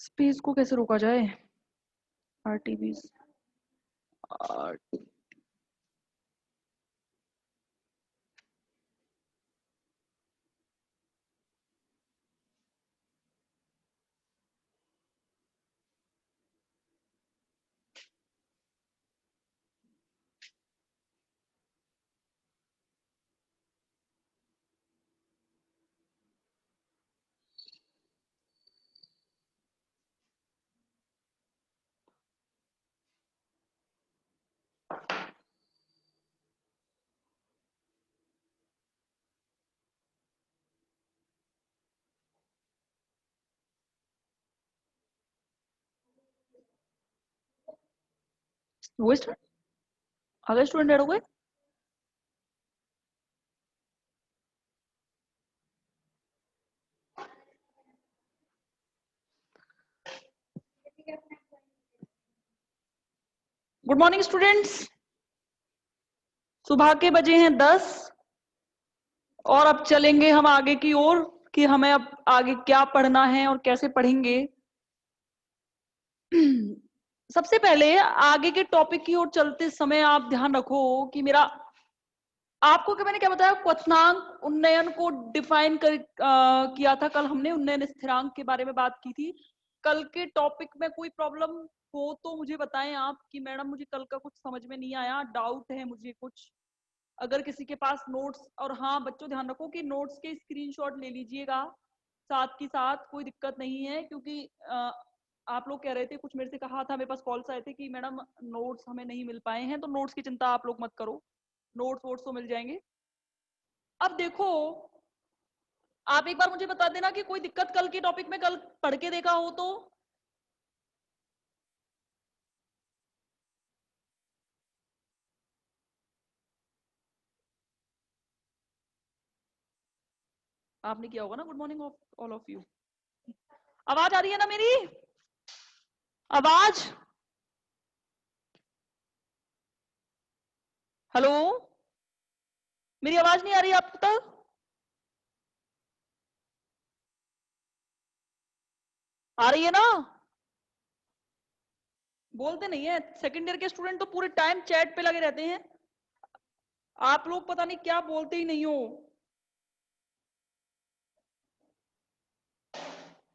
Space को कैसे रोका जाए? आरटीबीज वो स्टूडेंट अगले स्टूडेंट ऐड हो गए। गुड मॉर्निंग स्टूडेंट्स, सुबह के बजे हैं 10 और अब चलेंगे हम आगे की ओर कि हमें अब आगे क्या पढ़ना है और कैसे पढ़ेंगे। सबसे पहले आगे के टॉपिक की ओर चलते समय आप ध्यान रखो कि मेरा आपको क्या मैंने क्या बताया, क्वथनांक उन्नयन को डिफाइन किया था। कल हमने उन्नयन स्थिरांक के बारे में बात की थी। कल के टॉपिक में कोई प्रॉब्लम हो तो मुझे बताएं आप कि मैडम मुझे कल का कुछ समझ में नहीं आया, डाउट है मुझे कुछ। अगर किसी के पास नोट्स, और हाँ बच्चों ध्यान रखो कि नोट्स के स्क्रीनशॉट ले लीजिएगा साथ की साथ, कोई दिक्कत नहीं है। क्योंकि आप लोग कह रहे थे, कुछ मेरे से कहा था, मेरे पास कॉल्स आए थे कि मैडम नोट्स हमें नहीं मिल पाए हैं, तो नोट्स की चिंता आप लोग मत करो, नोट्स वोट्स तो मिल जाएंगे। अब देखो, आप एक बार मुझे बता देना कि कोई दिक्कत कल के टॉपिक में, कल पढ़ के देखा हो तो। आपने किया होगा ना। Good morning all of you. आवाज आ रही है ना मेरी? आवाज, हेलो, मेरी आवाज नहीं आ रही आप तक? आ रही है ना? बोलते नहीं है। सेकंड ईयर के स्टूडेंट तो पूरे टाइम चैट पे लगे रहते हैं, आप लोग पता नहीं क्या बोलते ही नहीं हो।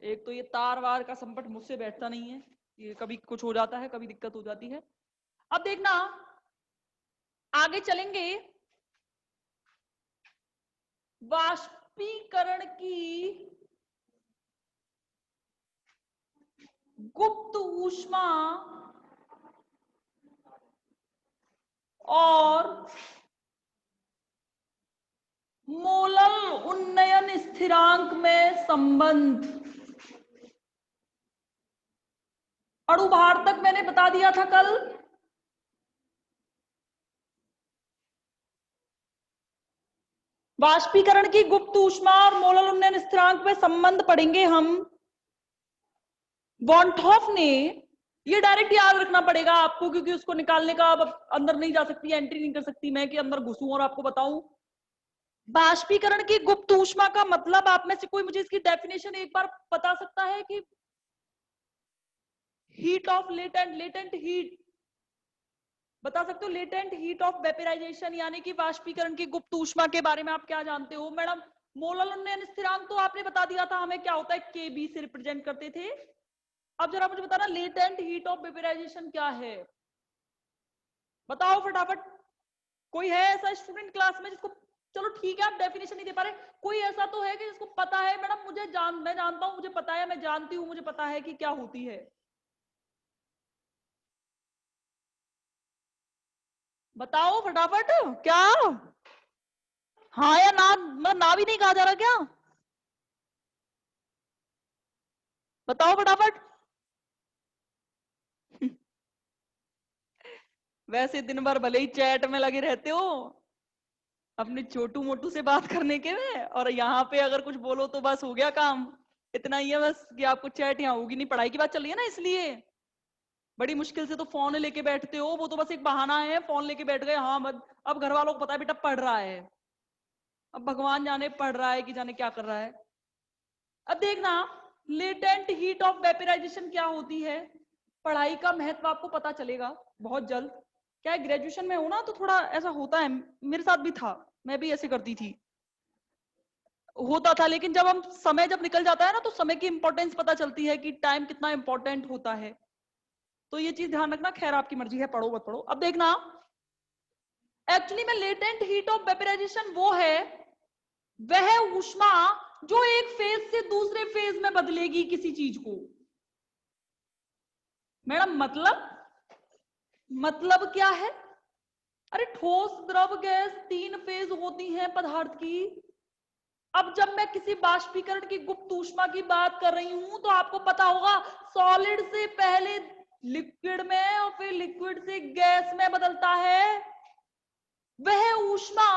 एक तो ये तार वार का संकट मुझसे बैठता नहीं है, ये कभी कुछ हो जाता है, कभी दिक्कत हो जाती है। अब देखना, आगे चलेंगे। वाष्पीकरण की गुप्त ऊष्मा और मोलल उन्नयन स्थिरांक में संबंध। अणुभार तक मैंने बता दिया था कल। वाष्पीकरण की गुप्त ऊष्मा और मोलल उन्नयन स्थिरांक में संबंध पढ़ेंगे हम। वॉन्टहॉफ ने, ये डायरेक्ट याद रखना पड़ेगा आपको, क्योंकि उसको निकालने का अब अंदर नहीं जा सकती, एंट्री नहीं कर सकती मैं कि अंदर घुसूं और आपको बताऊं। बाष्पीकरण की गुप्त ऊष्मा का मतलब, आप में से कोई मुझे इसकी डेफिनेशन एक बार बता सकता है कि heat of latent, latent heat बता सकते हो? लेटेंट हीट ऑफ वेपराइजेशन, यानी कि वाष्पीकरण की गुप्त ऊष्मा के बारे में आप क्या जानते हो? मैडम मोलल उन्नयन स्थिरांक तो आपने बता दिया था हमें क्या होता है, केबी से रिप्रेजेंट करते थे। अब जरा मुझे बताना लेटेंट हीट ऑफ वेपराइजेशन क्या है, बताओ फटाफट। कोई है ऐसा स्टूडेंट क्लास में जिसको, चलो ठीक है आप डेफिनेशन नहीं दे पा रहे, कोई ऐसा तो है कि जिसको पता है मैडम, मैं जानता हूं, मुझे पता है, मैं जानती हूँ, मुझे पता है कि क्या होती है। बताओ फटाफट क्या। हाँ या ना, मतलब ना भी नहीं कहा जा रहा क्या? बताओ फटाफट। वैसे दिन भर भले ही चैट में लगे रहते हो अपने छोटू मोटू से बात करने के में, और यहाँ पे अगर कुछ बोलो तो बस हो गया काम। इतना ही है बस कि आपको चैट यहाँ होगी नहीं, पढ़ाई की बात चल रही है ना, इसलिए बड़ी मुश्किल से तो फोन लेके बैठते हो, वो तो बस एक बहाना है, फोन लेके बैठ गए। हाँ मत, अब घर वालों को पता है बेटा पढ़ रहा है, अब भगवान जाने पढ़ रहा है कि जाने क्या कर रहा है। अब देखना, लेटेंट हीट ऑफ वेपराइजेशन क्या होती है, पढ़ाई का महत्व आपको पता चलेगा बहुत जल्द। क्या है, ग्रेजुएशन में हो ना तो थोड़ा ऐसा होता है, मेरे साथ भी था, मैं भी ऐसे करती थी, होता था, लेकिन जब हम समय जब निकल जाता है ना तो समय की इंपॉर्टेंस पता चलती है कि टाइम कितना इंपॉर्टेंट होता है। तो ये चीज ध्यान रखना, खैर आपकी मर्जी है, पढ़ो मत पढ़ो। अब देखना, एक्चुअली में लेटेंट हीट ऑफ वेपराइजेशन वो है, वह ऊष्मा जो एक फेज से दूसरे फेज में बदलेगी किसी चीज को। मैडम मतलब क्या है? अरे ठोस, द्रव, गैस, तीन फेज होती हैं पदार्थ की। अब जब मैं किसी वाष्पीकरण की गुप्त ऊष्मा की बात कर रही हूं तो आपको पता होगा, सॉलिड से पहले लिक्विड में और फिर लिक्विड से गैस में बदलता है। वह ऊष्मा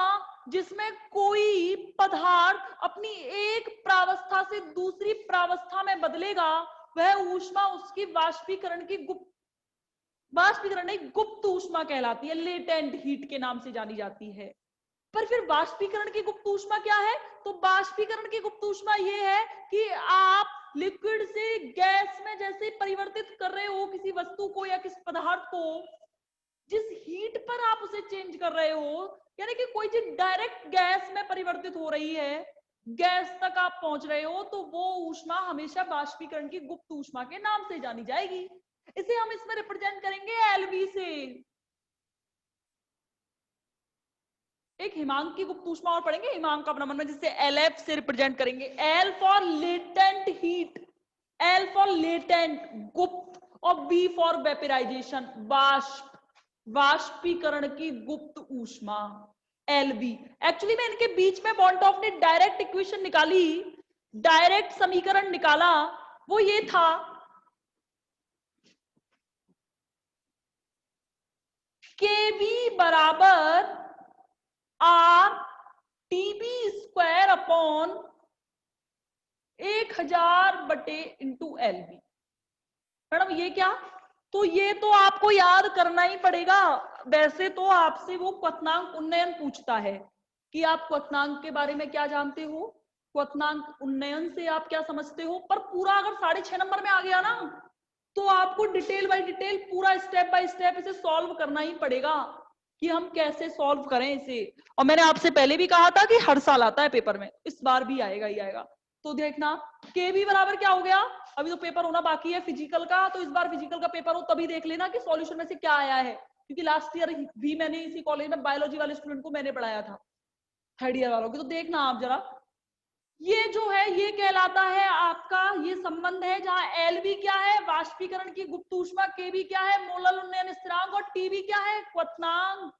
जिसमें कोई पदार्थ अपनी एक प्रावस्था से दूसरी प्रावस्था में बदलेगा, वह ऊष्मा उसकी वाष्पीकरण नहीं, गुप्त ऊष्मा कहलाती है, लेटेंट हीट के नाम से जानी जाती है। पर फिर वाष्पीकरण की गुप्त ऊष्मा क्या है? तो वाष्पीकरण की गुप्त ऊष्मा ये है कि आप लिक्विड से गैस में जैसे परिवर्तित कर रहे हो किसी वस्तु को या किसी पदार्थ को, जिस हीट पर आप उसे चेंज कर रहे हो, यानी कि कोई चीज डायरेक्ट गैस में परिवर्तित हो रही है, गैस तक आप पहुंच रहे हो, तो वो ऊष्मा हमेशा वाष्पीकरण की गुप्त ऊष्मा के नाम से जानी जाएगी। इसे हम इसमें रिप्रेजेंट करेंगे एलवी से। एक हिमांक की गुप्त ऊष्मा और पढ़ेंगे, हिमांक का अपना मन में, जिससे एलएफ से रिप्रेजेंट करेंगे। L for latent heat, L for latent गुप्त, और बी फॉर वेपराइजेशन वाष्पीकरण की गुप्त ऊष्मा, एलबी। एक्चुअली में इनके बीच में बॉन्टॉफ ने डायरेक्ट इक्वेशन निकाली, डायरेक्ट समीकरण निकाला, वो ये था केवी बराबर आर टीबी स्क्वायर अपॉन 1000 बटे इंटू एलबी। मैडम ये क्या? तो ये तो आपको याद करना ही पड़ेगा। वैसे तो आपसे वो क्वथनांक उन्नयन पूछता है कि आप क्वथनांक के बारे में क्या जानते हो, क्वथनांक उन्नयन से आप क्या समझते हो। पर पूरा अगर 6.5 नंबर में आ गया ना तो आपको डिटेल बाय डिटेल पूरा स्टेप बाय स्टेप इसे सॉल्व करना ही पड़ेगा कि हम कैसे सॉल्व करें इसे। और मैंने आपसे पहले भी कहा था कि हर साल आता है पेपर में, इस बार भी आएगा ही आएगा। तो देखना के भी बराबर क्या हो गया, अभी तो पेपर होना बाकी है फिजिकल का, तो इस बार फिजिकल का पेपर हो तभी देख लेना कि सॉल्यूशन में से क्या आया है, क्योंकि लास्ट ईयर भी मैंने इसी कॉलेज में बायोलॉजी वाले स्टूडेंट को मैंने पढ़ाया था, थर्ड ईयर वालों की। तो देखना आप जरा, ये जो है ये कहलाता है आपका, ये संबंध है जहां एलबी क्या है, वाष्पीकरण की गुप्त ऊष्मा, केबी क्या है, मोलल उन्नयन स्थिरांक, और टीबी क्या है, क्वथनांक।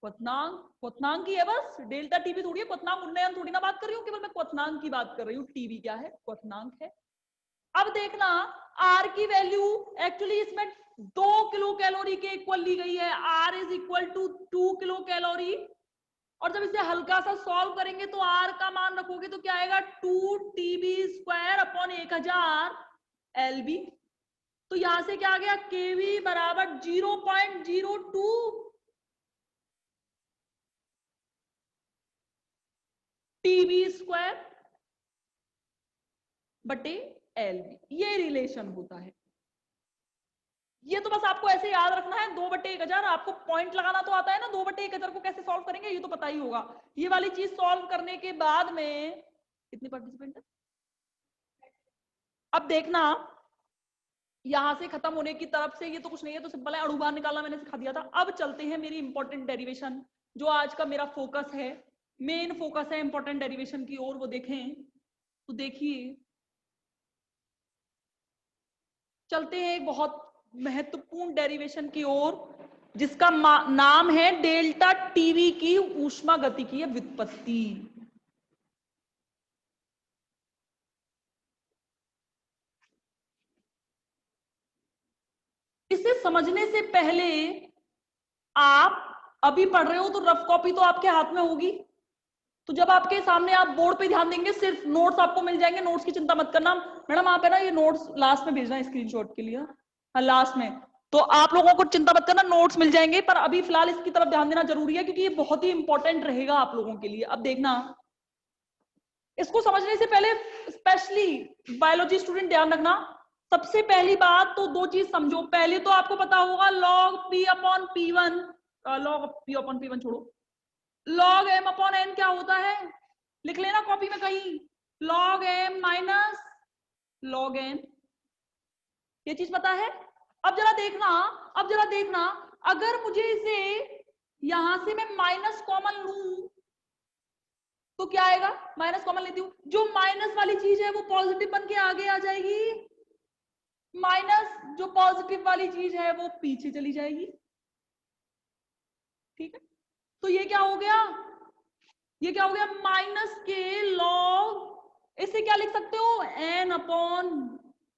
क्वथनांक ही है बस, डेल्टा टीबी थोड़ी है, क्वथनांक उन्नयन थोड़ी ना बात कर रही हूँ, केवल मैं क्वथनांक की बात कर रही हूँ। टीबी क्या है, क्वथनांक है। अब देखना आर की वैल्यू, एक्चुअली इसमें 2 किलो कैलोरी के इक्वल ली गई है, R is equal to 2 kilo calorie. और जब इसे हल्का सा सॉल्व करेंगे तो आर का मान रखोगे तो क्या आएगा, 2 टीबी स्क्वायर अपॉन 1000 एलबी। तो यहां से क्या आ गया, केवी बराबर 0.02 टीबी स्क्वायर बटे एलबी, ये रिलेशन होता है। ये तो बस आपको ऐसे याद रखना है, 2/1000। आपको पॉइंट लगाना तो आता है ना, 2/1000 को कैसे सॉल्व करेंगे ये तो पता ही होगा। ये वाली चीज सॉल्व करने के बाद में कितने पार्टिसिपेंट है, अब देखना यहां से खत्म होने की तरफ से, ये तो कुछ नहीं है, तो सिंपल है, अणुभार निकालना मैंने सिखा दिया था। अब चलते हैं मेरी इंपॉर्टेंट डेरिवेशन, जो आज का मेरा फोकस है, मेन फोकस है इंपॉर्टेंट डेरिवेशन की ओर, वो देखें तो देखिए, चलते हैं एक बहुत महत्वपूर्ण डेरिवेशन की ओर, जिसका नाम है डेल्टा टीवी की ऊष्मागतिकीय व्युत्पत्ति। इसे समझने से पहले आप अभी पढ़ रहे हो तो रफ कॉपी तो आपके हाथ में होगी, तो जब आपके सामने आप बोर्ड पे ध्यान देंगे, सिर्फ नोट्स आपको मिल जाएंगे, नोट्स की चिंता मत करना। मैडम आप है ना ये नोट्स लास्ट में भेजना स्क्रीनशॉट के लिए, हाँ लास्ट में, तो आप लोगों को चिंता मत करना, नोट्स मिल जाएंगे, पर अभी फिलहाल इसकी तरफ ध्यान देना जरूरी है क्योंकि ये बहुत ही इंपॉर्टेंट रहेगा आप लोगों के लिए। अब देखना, इसको समझने से पहले स्पेशली बायोलॉजी स्टूडेंट ध्यान रखना, सबसे पहली बात तो दो चीज समझो। पहले तो आपको पता होगा log p upon p1, log p upon p1 छोड़ो, log m अपॉन n क्या होता है, लिख लेना कॉपी में कहीं, log m minus log n, ये चीज पता है। अब जरा देखना, अगर मुझे इसे यहां से मैं माइनस कॉमन लूं तो क्या आएगा, माइनस कॉमन लेती हूं, जो माइनस वाली चीज है वो पॉजिटिव बन के आगे आ जाएगी, माइनस जो पॉजिटिव वाली चीज है वो पीछे चली जाएगी। ठीक है, तो ये क्या हो गया, माइनस के लॉग, इसे क्या लिख सकते हो, n अपॉन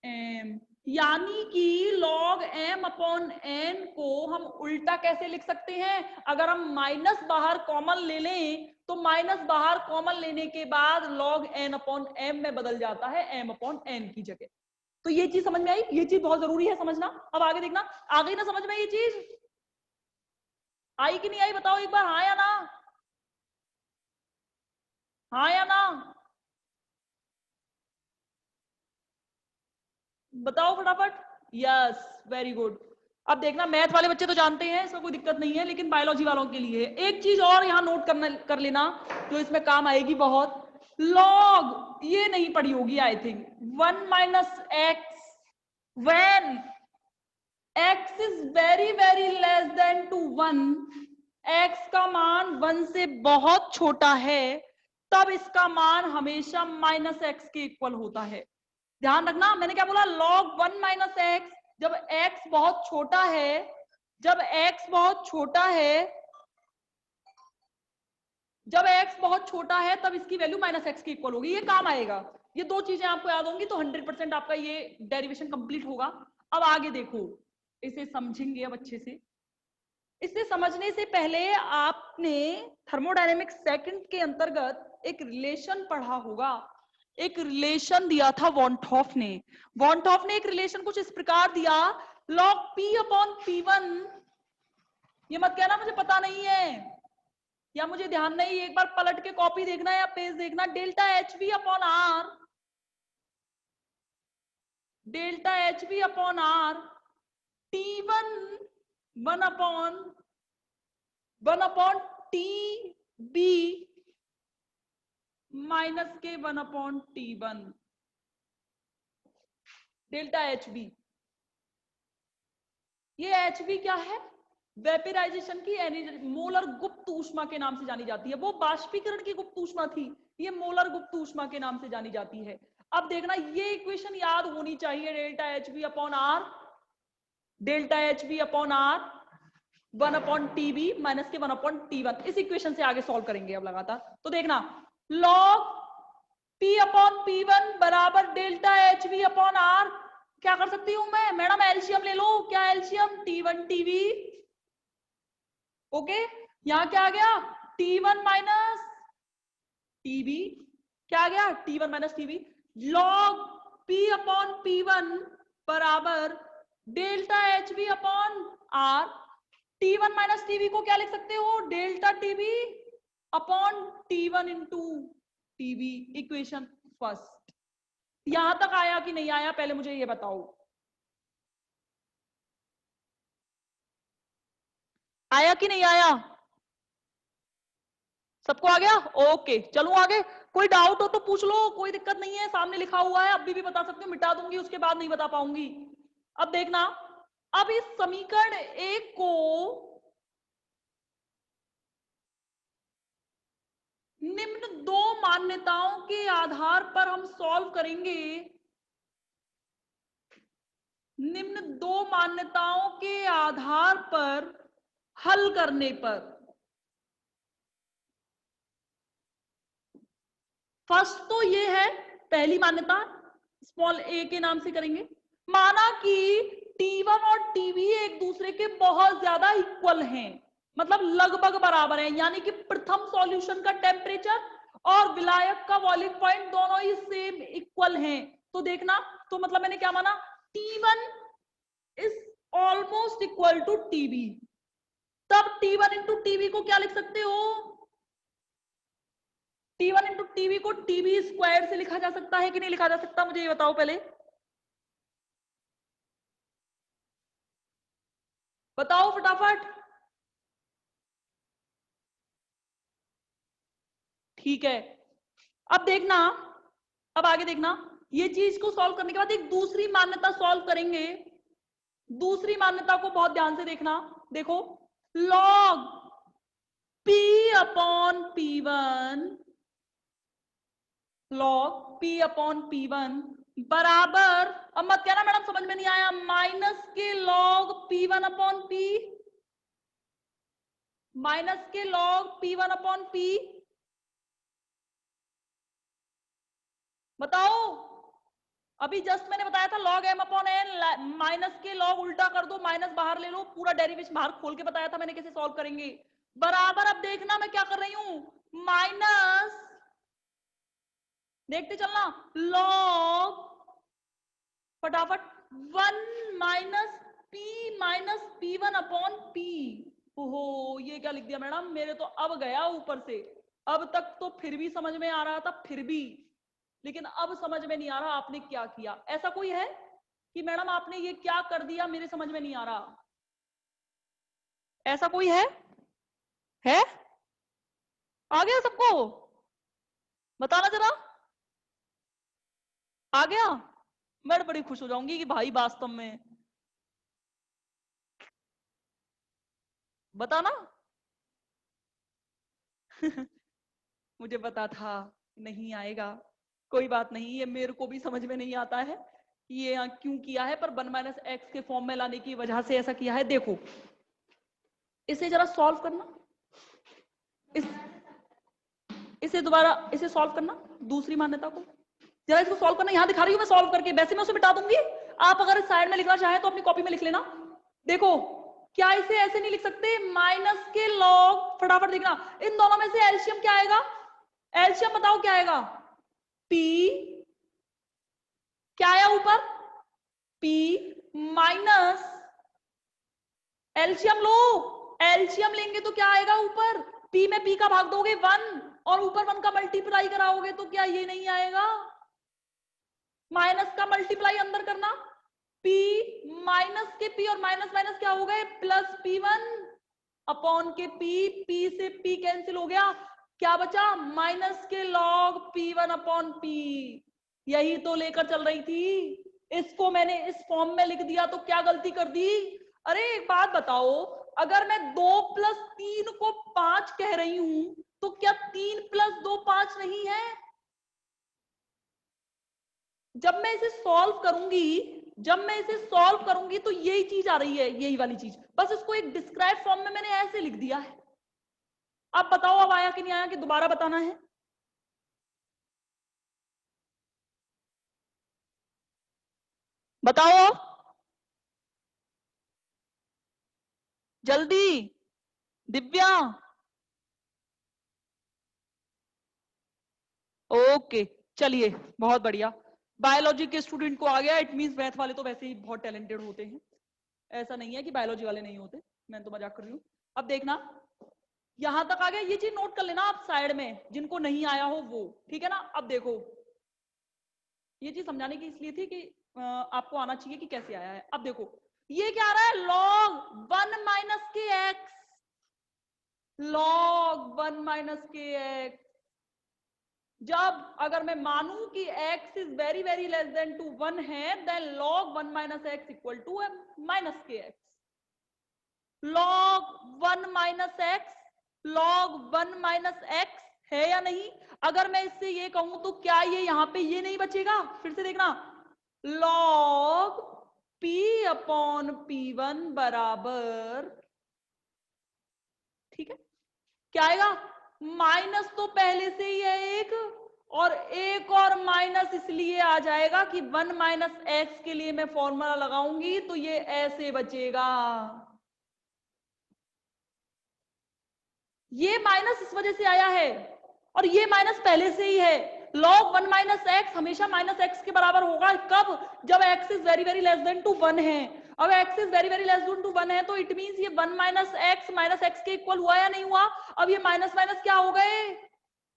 m, यानी कि log m अपॉन n को हम उल्टा कैसे लिख सकते हैं, अगर हम माइनस बाहर कॉमन ले लें तो माइनस बाहर कॉमन लेने के बाद log n अपॉन m में बदल जाता है m अपॉन n की जगह। तो ये चीज समझ में आई, ये चीज बहुत जरूरी है समझना। अब आगे देखना, आ गई ना समझ में ये चीज, आई कि नहीं आई बताओ एक बार, हाँ या ना, हाँ या ना, बताओ फटाफट, यस वेरी गुड। अब देखना, मैथ वाले बच्चे तो जानते हैं, इसमें कोई दिक्कत नहीं है, लेकिन बायोलॉजी वालों के लिए एक चीज और यहां नोट कर लेना जो इसमें काम आएगी बहुत, लॉग ये नहीं पढ़ी होगी I think, 1 minus x when x is very very less than to 1, x का मान 1 से बहुत छोटा है, तब इसका मान हमेशा माइनस एक्स के इक्वल होता है। ध्यान रखना, मैंने क्या बोला, log 1 माइनस एक्स, जब x बहुत छोटा है, जब x बहुत छोटा है तब इसकी वैल्यू माइनस एक्स की इक्वल होगी, ये काम आएगा। ये दो चीजें आपको याद होंगी तो 100% आपका ये डेरिवेशन कंप्लीट होगा। अब आगे देखो, इसे समझेंगे अब अच्छे से। इसे समझने से पहले आपने थर्मोडायनेमिक्स सेकंड के अंतर्गत एक रिलेशन पढ़ा होगा, एक रिलेशन दिया था वॉन्टहॉफ ने। वॉन्टहॉफ ने एक रिलेशन कुछ इस प्रकार दिया, log p अपॉन p1, ये मत कहना मुझे पता नहीं है या मुझे ध्यान नहीं, एक बार पलट के कॉपी देखना या पेज देखना, delta H B upon R, delta H B upon R, T1 one upon T B minus के 1 upon T1, delta H B. ये एच बी क्या है, वेपराइजेशन की एनर्जी, मोलर गुप्त ऊष्मा के नाम से जानी जाती है, वो बाष्पीकरण की गुप्त ऊष्मा थी, ये मोलर गुप्त ऊष्मा के नाम से जानी जाती है। अब देखना, ये इक्वेशन याद होनी चाहिए, delta H B upon R, delta H B upon R 1 upon T B minus के 1 अपॉन T1, इस इक्वेशन से आगे सॉल्व करेंगे अब लगातार। तो देखना, log P अपॉन P1 बराबर delta H B upon R, क्या कर सकती हूं मैं, मैडम एलसीएम ले लो, क्या एलसीएम, T1 TB, ओके, यहां क्या आ गया, T1 माइनस TB, क्या आ गया, T1 minus TB, log P upon P1 बराबर delta H B upon R, T1 minus TB को क्या लिख सकते हो, delta TB upon T1 into TB, equation first. यहां तक आया कि नहीं आया, पहले मुझे ये बताओ, आया कि नहीं आया, सबको आ गया, ओके चलो आगे। कोई डाउट हो तो पूछ लो, कोई दिक्कत नहीं है, सामने लिखा हुआ है, अभी भी बता सकते हो, मिटा दूंगी उसके बाद नहीं बता पाऊंगी। अब देखना, अब इस समीकरण एक को निम्न दो मान्यताओं के आधार पर हम सॉल्व करेंगे, निम्न दो मान्यताओं के आधार पर हल करने पर, फर्स्ट तो ये है, पहली मान्यता स्मॉल a के नाम से करेंगे, माना कि T1 और TB एक दूसरे के बहुत ज्यादा इक्वल हैं, मतलब लगभग बराबर हैं, यानी कि प्रथम सॉल्यूशन का टेम्परेचर और विलायक का बॉइलिंग पॉइंट दोनों ही सेम इक्वल हैं। तो देखना, तो मतलब मैंने क्या माना, T1 is almost equal to TB, तब T1 इंटू TB को क्या लिख सकते हो, T1 इंटू टीवी को टीबी स्क्वायर से लिखा जा सकता है कि नहीं लिखा जा सकता, मुझे ये बताओ पहले, बताओ फटाफट। ठीक है, अब देखना, अब आगे देखना, ये चीज को सॉल्व करने के बाद एक दूसरी मान्यता सॉल्व करेंगे। दूसरी मान्यता को बहुत ध्यान से देखना, देखो, log p upon p1, log p upon p1 बराबर, अब मत कहना मैडम समझ में नहीं आया, माइनस के log p1 upon p, minus के log p1 अपॉन p, बताओ। अभी जस्ट मैंने बताया था log m upon n, minus के log उल्टा कर दो, माइनस बाहर ले लो, पूरा डेरिवेशन बाहर खोल के बताया था मैंने कैसे सॉल्व करेंगे, बराबर। अब देखना मैं क्या कर रही हूं, माइनस, देखते चलना, log फटाफट 1 माइनस p1 अपॉन p। ओहो, ये क्या लिख दिया मैडम, मेरे तो अब गया ऊपर से, अब तक तो फिर भी समझ में आ रहा था, फिर भी, लेकिन अब समझ में नहीं आ रहा आपने क्या किया। ऐसा कोई है कि मैडम आपने ये क्या कर दिया मेरे समझ में नहीं आ रहा, ऐसा कोई है? आ गया सबको, बताना जरा, आ गया? मैं बड़ी खुश हो जाऊंगी कि भाई वास्तव में, बताना। मुझे पता था नहीं आएगा, कोई बात नहीं, ये मेरे को भी समझ में नहीं आता है ये यहाँ क्यों किया है, पर 1 माइनस एक्स के फॉर्म में लाने की वजह से ऐसा किया है। देखो इसे जरा सॉल्व करना, इसे दोबारा, इसे सॉल्व करना, दूसरी मान्यता को जरा, इसको सॉल्व करना, यहां दिखा रही हूं मैं सॉल्व करके, वैसे मैं उसे मिटा दूंगी, आप अगर साइड में लिखना चाहें तो अपनी कॉपी में लिख लेना। देखो, क्या इसे ऐसे नहीं लिख सकते, माइनस के लॉग, फटाफट देखना, इन दोनों में से एलसीएम क्या आएगा, एलसीएम बताओ क्या आएगा, p, क्या आया ऊपर, p माइनस, एलसीएम लो, एलसीएम लेंगे तो क्या आएगा ऊपर, p में p का भाग दोगे 1 और ऊपर 1 का मल्टीप्लाई कराओगे तो क्या ये नहीं आएगा, माइनस का मल्टीप्लाई अंदर करना, p माइनस के p और माइनस माइनस क्या हो गए, प्लस p1 अपॉन के p से p कैंसिल हो गया, क्या बचा, माइनस के log p1 अपॉन p। यही तो लेकर चल रही थी, इसको मैंने इस फॉर्म में लिख दिया तो क्या गलती कर दी। अरे एक बात बताओ, अगर मैं 2 प्लस 3 को 5 कह रही हूं तो क्या 3 प्लस 2 5 नहीं है। जब मैं इसे सॉल्व करूंगी तो यही चीज आ रही है, यही वाली चीज, बस इसको एक डिस्क्राइब फॉर्म में मैंने ऐसे लिख दिया है। अब बताओ अब आया कि नहीं आया, कि दोबारा बताना है, बताओ जल्दी, दिव्या। ओके, चलिए बहुत बढ़िया, बायोलॉजी के स्टूडेंट को आ गया, इट मींस मैथ वाले तो वैसे ही बहुत टैलेंटेड होते हैं, ऐसा नहीं है कि बायोलॉजी वाले नहीं होते, मैं तो मजाक कर रही हूँ। अब देखना, यहां तक आ गया, ये चीज नोट कर लेना आप साइड में, जिनको नहीं आया हो वो, ठीक है ना। अब देखो, ये चीज समझाने की इसलिए थी कि आपको आना चाहिए कि कैसे आया है। अब देखो ये क्या आ रहा है, log 1 minus k x, log 1 minus k x, जब अगर मैं मानूं कि x is very very less than to 1 है, then log 1 minus x equal to minus k x, log 1 minus x, log 1 minus x है या नहीं। अगर मैं इससे ये कहूं तो क्या ये यहां पे ये नहीं बचेगा, फिर से देखना, log p अपॉन p1 बराबर, ठीक है, क्या आएगा, माइनस तो पहले से ही है एक, और एक और माइनस इसलिए आ जाएगा कि 1 माइनस एक्स के लिए मैं फॉर्मूला लगाऊंगी तो ये ऐसे बचेगा, ये माइनस इस वजह से आया है, और ये माइनस पहले से ही है। log 1 माइनस एक्स हमेशा माइनस एक्स के बराबर होगा, कब, जब x is very very less than to 1 है। अब x is very very less than to 1 है तो इट मींस ये 1 माइनस एक्स के इक्वल हुआ या नहीं हुआ, अब ये माइनस माइनस क्या हो गए,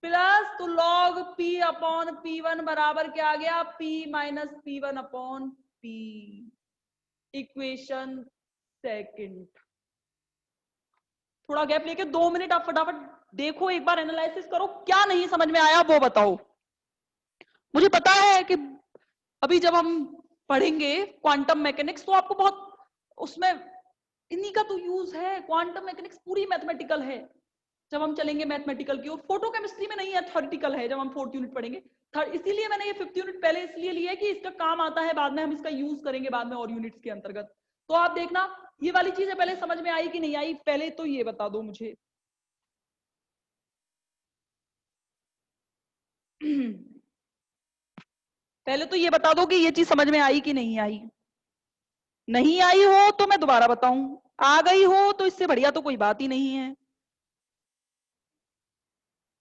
प्लस तो log p अपॉन p1 बराबर क्या आ गया, p minus p1 upon p। Equation second. थोड़ा गैप लेके 2 मिनट आप फटाफट देखो, एक बार एनालिसिस करो, क्या नहीं समझ में आया वो बताओ। मुझे पता है कि अभी जब हम पढ़ेंगे क्वांटम मैकेनिक्स तो आपको बहुत उसमें इन्हीं का तो यूज है। क्वांटम मैकेनिक्स पूरी मैथमेटिकल है। जब हम चलेंगे मैथमेटिकल की ओर, फोटो केमिस्ट्री में नहीं है, थ्योरेटिकल है जब हम 4th यूनिट पढ़ेंगे। इसीलिए मैंने ये 5th यूनिट पहले इसलिए लिया है कि इसका काम आता है बाद में, हम इसका यूज करेंगे बाद में और यूनिट्स के अंतर्गत। तो आप देखना ये वाली चीजें पहले समझ में आई कि नहीं आई, पहले तो ये बता दो मुझे। पहले तो ये बता दो कि ये चीज समझ में आई कि नहीं आई। नहीं आई हो तो मैं दोबारा बताऊं, आ गई हो तो इससे बढ़िया तो कोई बात ही नहीं है।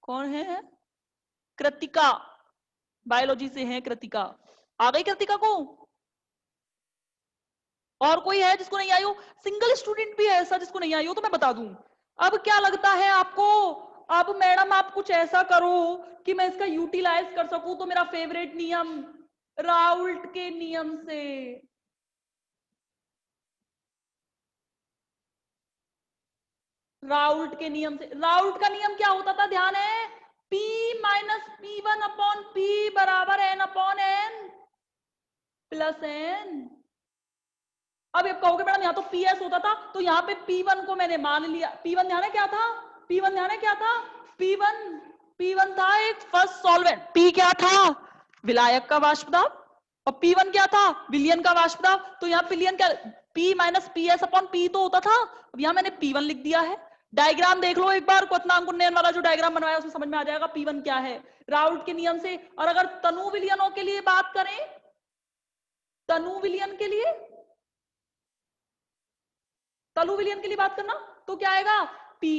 कौन है? कृतिका, बायोलॉजी से है कृतिका। आ गई कृतिका को? और कोई है जिसको नहीं आई हो? सिंगल स्टूडेंट भी है ऐसा जिसको नहीं आई हो तो मैं बता दूं। अब क्या लगता है आपको? अब मैडम आप कुछ ऐसा करो कि मैं इसका यूटिलाइज कर सकूं, तो मेरा फेवरेट नियम राउल्ट के नियम से। राउल्ट के नियम से, राउल्ट का नियम क्या होता था ध्यान है? P minus P1 upon P बराबर N upon N plus N। अब ये कहोगे मैडम यहाँ तो PS होता था, तो यहाँ पे P1 को मैंने मान लिया। P1 ध्यान है क्या था? P1 ध्यान है क्या था? P1 P1 था एक फर्स्ट सॉल्वेंट। P क्या था? विलायक का वाष्प दाब। और P1 क्या था? विलयन का वाष्प दाब। तो यहाँ विलयन क्या, P minus PS upon P तो होता था। अब यहाँ मैंने P1 लिख दिया है। डायग्राम देख लो एक बार, क्वथनांक उन्नयन वाला जो डायग्राम बनवाया उसमें समझ में आ जाएगा P1 क्या है राउल्ट के नियम से। और अगर तनु विलयनों के लिए बात करें, तनु विलयन के लिए, तनु विलयन के लिए बात करना, तो क्या आएगा? P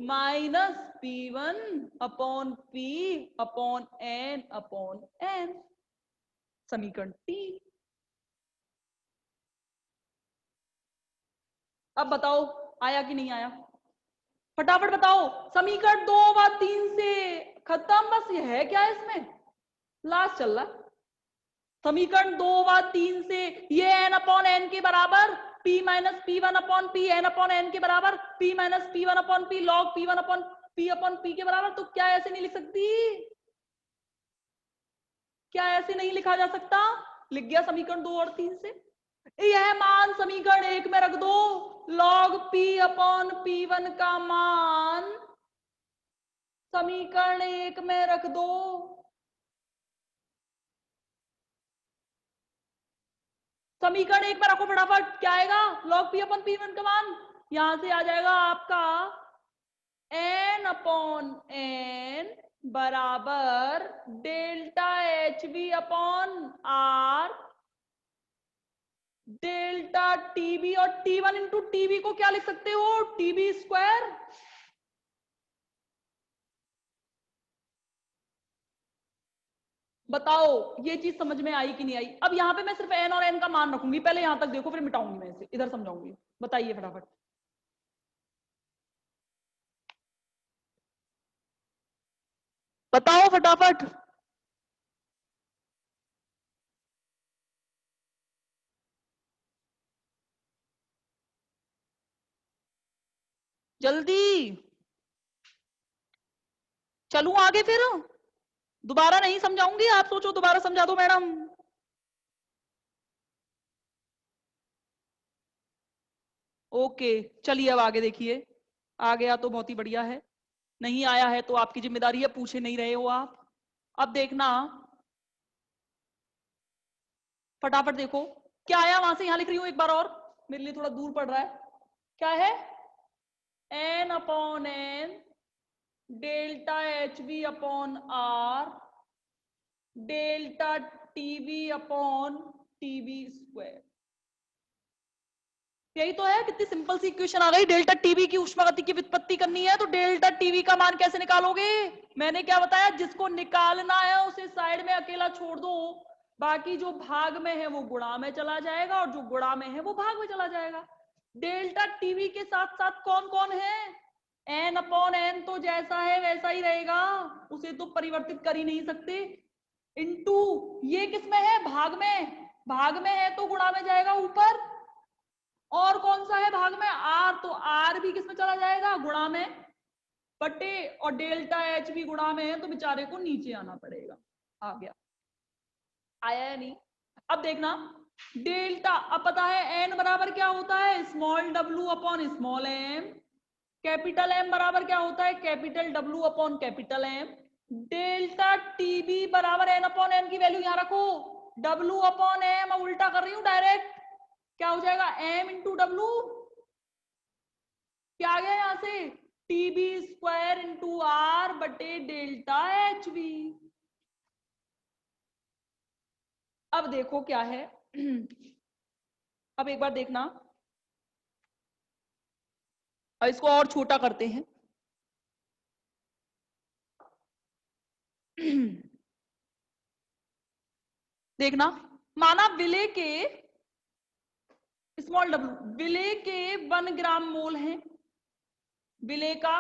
minus P1 upon P upon N upon N, समीकरण 3। अब बताओ आया कि नहीं आया, फटाफट बताओ। समीकरण 2 व 3 से खत्म, बस ये है क्या इसमें, लास्ट चल रहा है। समीकरण 2 व 3 से ये n अपॉन n के बराबर p minus P1 upon P, n upon n के बराबर p minus P1 upon P log P1 upon P के बराबर। तो क्या ऐसे नहीं लिख सकती? क्या ऐसे नहीं लिखा जा सकता? लिख गया समीकरण 2 और 3 से। यह मान समीकरण 1 में रख दो, log P अपॉन P1 का मान समीकरण 1 में रख दो। समीकरण 1 में रखो फटाफट, क्या आएगा? log P अपॉन P1 का मान यहां से आ जाएगा आपका n अपॉन n बराबर delta HV upon R delta TB। और T1 इंटू TB को क्या लिख सकते हो? TB square. बताओ ये चीज समझ में आई कि नहीं आई? अब यहाँ पे मैं सिर्फ n और n का मान रखूंगी, पहले यहां तक देखो फिर मिटाऊंगी मैं इसे, इधर समझाऊंगी। बताइए फटाफट। बताओ फटाफट। जल्दी चलूं आगे फिर? दोबारा नहीं समझाऊंगी, आप सोचो दोबारा समझा दो मैडम। ओके चलिए अब आगे देखिए। आ गया तो बहुत ही बढ़िया है, नहीं आया है तो आपकी जिम्मेदारी है, पूछे नहीं रहे हो आप। अब देखना फटाफट देखो क्या आया वहां से, यहां लिख रही हूं एक बार और, मेरे लिए थोड़ा दूर पड़ रहा है। क्या है? n upon n delta HV upon R delta TB upon TB square. यही तो है, कितनी सिंपल सी इक्वेशन आ गई। डेल्टा टीबी की ऊष्मागति की व्युत्पत्ति करनी है तो डेल्टा टीबी का मान कैसे निकालोगे? मैंने क्या बताया, जिसको निकालना है उसे साइड में अकेला छोड़ दो, बाकी जो भाग में है वो गुणा में चला जाएगा और जो गुणा में है वो भाग में चला जाएगा। डेल्टा टीबी के साथ साथ कौन कौन है? एन अपॉन एन तो जैसा है वैसा ही रहेगा, उसे तो परिवर्तित कर ही नहीं सकते। इनटू ये किसमें है, भाग में, भाग में है तो गुणा में जाएगा ऊपर, और कौन सा है भाग में, आर, तो आर भी किसमें चला जाएगा, गुणा में, बटे, और डेल्टा एच भी गुणा में है तो बेचारे को नीचे आना पड़ेगा। आ गया, आया है नहीं। अब देखना डेल्टा, अब पता है एन बराबर क्या होता है, स्मॉल डब्ल्यू upon small m, capital M बराबर क्या होता है, capital W upon capital M. Delta TB बराबर एन अपॉन एन की वैल्यू यहां रखो, डब्ल्यू अपॉन एम, अब उल्टा कर रही हूं डायरेक्ट, क्या हो जाएगा एम इंटू डब्ल्यू, क्या आ गया यहां से, टीबी स्क्वायर इंटू आर बटे डेल्टा एच बी। अब देखो क्या है, अब एक बार देखना, और इसको और छोटा करते हैं। देखना, माना विले के, स्मॉल डब्ल्यू, विले के 1 ग्राम मोल है, विले का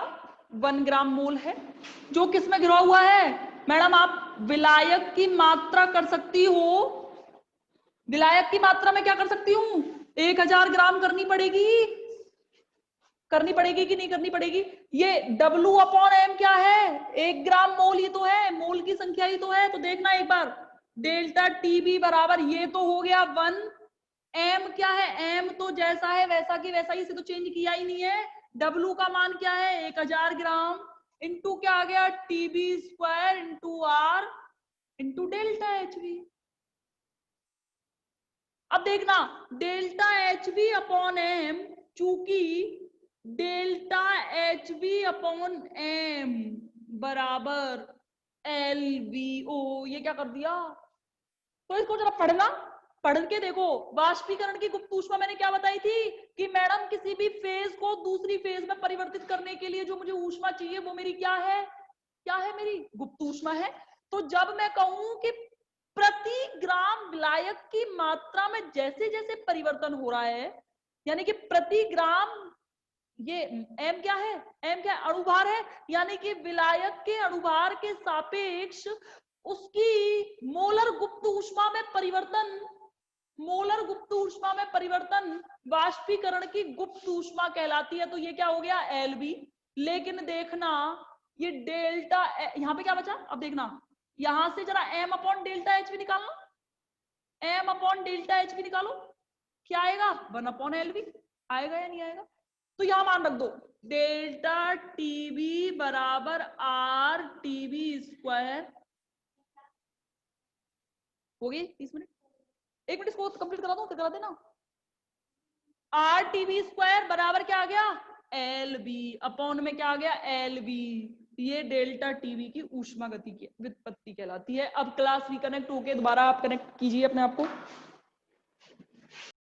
1 ग्राम मोल है, जो किसमें गिरा हुआ है, मैडम आप विलायक की मात्रा कर सकती हो, विलायक की मात्रा में क्या कर सकती हूँ, 1000 ग्राम करनी पड़ेगी, करनी पड़ेगी कि नहीं करनी पड़ेगी। ये W अपॉन एम क्या है, 1 ग्राम मोल ही तो है, मोल की संख्या ही तो है, तो देखना एक बार, डेल्टा टीबी बराबर ये तो हो गया 1, एम क्या है, एम तो जैसा है वैसा की वैसा ही, इसे तो चेंज किया ही नहीं है, W का मान क्या है 1000 ग्राम, इंटू क्या आ गया TB square into R into delta H B. अब देखना delta H B upon M, चूंकि delta H B upon M बराबर एल बी ओ, ये क्या कर दिया, तो इसको जरा पढ़ना, पढ़ के देखो। वाष्पीकरण की गुप्त ऊष्मा मैंने क्या बताई थी कि मैडम किसी भी फेज को दूसरी फेज में परिवर्तित करने के लिए जो मुझे ऊष्मा चाहिए वो मेरी क्या है, क्या है, मेरी गुप्त ऊष्मा है। तो जब मैं कहूं कि प्रति ग्राम विलायक की मात्रा में जैसे जैसे परिवर्तन हो रहा है, यानी कि प्रति ग्राम, ये एम क्या है, एम क्या है, अणुभार है, यानी कि विलायक के अणुभार के सापेक्ष उसकी मोलर गुप्त ऊष्मा में परिवर्तन, मोलर गुप्त ऊष्मा में परिवर्तन वाष्पीकरण की गुप्त ऊष्मा कहलाती है। तो ये क्या हो गया एल बी। लेकिन देखना ये डेल्टा, यहां पे क्या बचा, अब देखना यहां से जरा एम अपॉन डेल्टा एच भी निकालना, एम अपॉन डेल्टा एच भी निकालो, क्या आएगा 1 अपॉन एल बी, आएगा या नहीं आएगा। तो यहां मान रख दो डेल्टा टीबी बराबर आर टीबी स्क्वायर, हो गई 30 मिनट, 1 मिनट इसको कंप्लीट करा दो, करा देना। आर टीबी स्क्वायर बराबर क्या आ गया एल बी, अपॉन में क्या आ गया एल बी, ये डेल्टा टीबी की ऊष्मा गति की व्युत्पत्ति कहलाती है। अब क्लास रिकनेक्ट होके दोबारा आप कनेक्ट कीजिए अपने आप को।